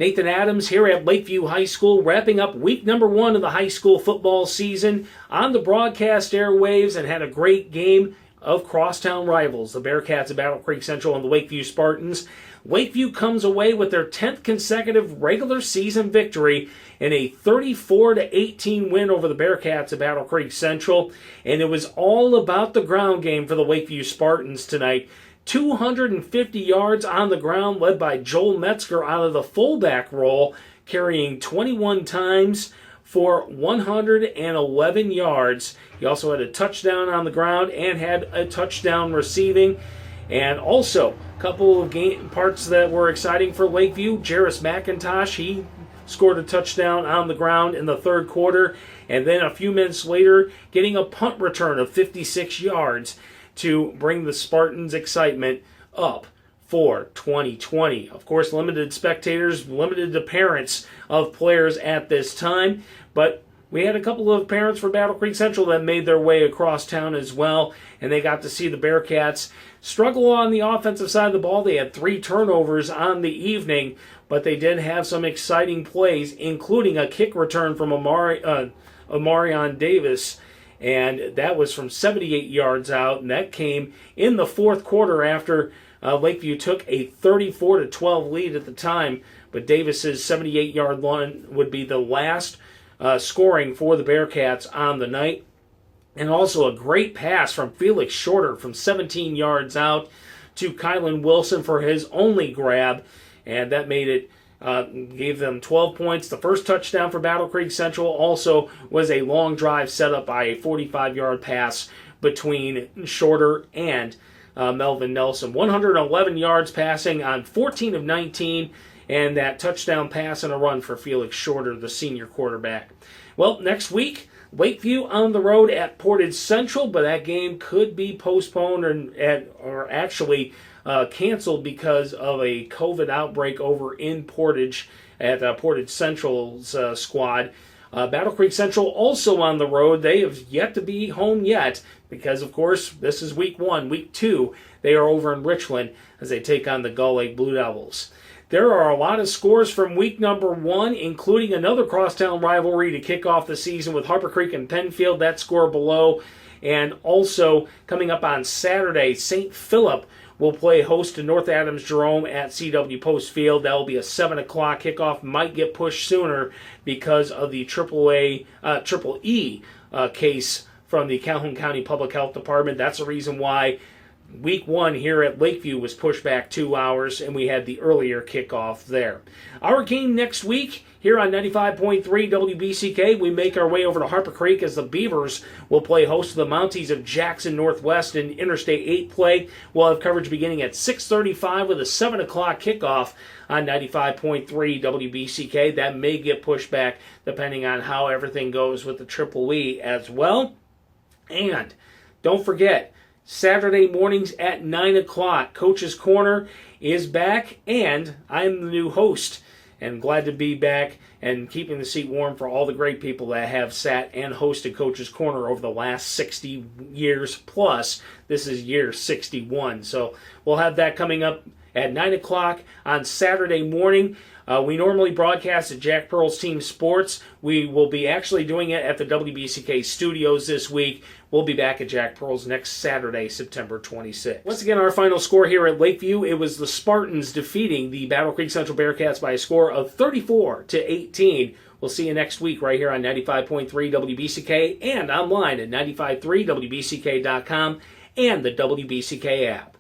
Nathan Adams here at Lakeview High School, wrapping up week number 1 of the high school football season on the broadcast airwaves, and had a great game of crosstown rivals, the Bearcats of Battle Creek Central and the Lakeview Spartans. Lakeview comes away with their 10th consecutive regular season victory in a 34-18 win over the Bearcats of Battle Creek Central, and it was all about the ground game for the Lakeview Spartans tonight. 250 yards on the ground, led by Joel Metzger out of the fullback role, carrying 21 times for 111 yards. He also had a touchdown on the ground and had a touchdown receiving. And also, a couple of game parts that were exciting for Lakeview. Jarris McIntosh, he scored a touchdown on the ground in the third quarter. And then a few minutes later, getting a punt return of 56 yards to bring the Spartans' excitement up for 2020. Of course, limited spectators, limited to parents of players at this time, but we had a couple of parents for Battle Creek Central that made their way across town as well, and they got to see the Bearcats struggle on the offensive side of the ball. They had 3 turnovers on the evening, but they did have some exciting plays, including a kick return from Amarion Davis, and that was from 78 yards out, and that came in the fourth quarter after Lakeview took a 34-12 lead at the time, but Davis's 78-yard run would be the last scoring for the Bearcats on the night. And also a great pass from Felix Shorter from 17 yards out to Kylan Wilson for his only grab, and that made it gave them 12 points. The first touchdown for Battle Creek Central also was a long drive set up by a 45-yard pass between Shorter and Melvin Nelson. 111 yards passing on 14 of 19, and that touchdown pass and a run for Felix Shorter, the senior quarterback. Well, next week, Lakeview on the road at Portage Central, but that game could be postponed or actually canceled because of a COVID outbreak over in Portage at Portage Central's squad. Battle Creek Central also on the road. They have yet to be home yet because, of course, this is week 1. Week 2, they are over in Richland as they take on the Gull Lake Blue Devils. There are a lot of scores from week number 1, including another crosstown rivalry to kick off the season with Harper Creek and Penfield. That score below. And also, coming up on Saturday, St. Philip will play host to North Adams Jerome at CW Post Field. That will be a 7 o'clock kickoff. Might get pushed sooner because of the Triple E case from the Calhoun County Public Health Department. That's the reason why Week 1 here at Lakeview was pushed back 2 hours, and we had the earlier kickoff there. Our game next week here on 95.3 WBCK, we make our way over to Harper Creek as the Beavers will play host to the Mounties of Jackson Northwest in Interstate 8 play. We'll have coverage beginning at 6:35 with a 7 o'clock kickoff on 95.3 WBCK. That may get pushed back depending on how everything goes with the Triple E as well. And don't forget, Saturday mornings at 9 o'clock, Coach's Corner is back, and I'm the new host. And glad to be back and keeping the seat warm for all the great people that have sat and hosted Coach's Corner over the last 60 years plus. This is year 61. So we'll have that coming up at 9 o'clock on Saturday morning. We normally broadcast at Jack Pearl's Team Sports. We will be actually doing it at the WBCK studios this week. We'll be back at Jack Pearl's next Saturday, September 26th. Once again, our final score here at Lakeview, it was the Spartans defeating the Battle Creek Central Bearcats by a score of 34-18. We'll see you next week right here on 95.3 WBCK and online at 95.3WBCK.com and the WBCK app.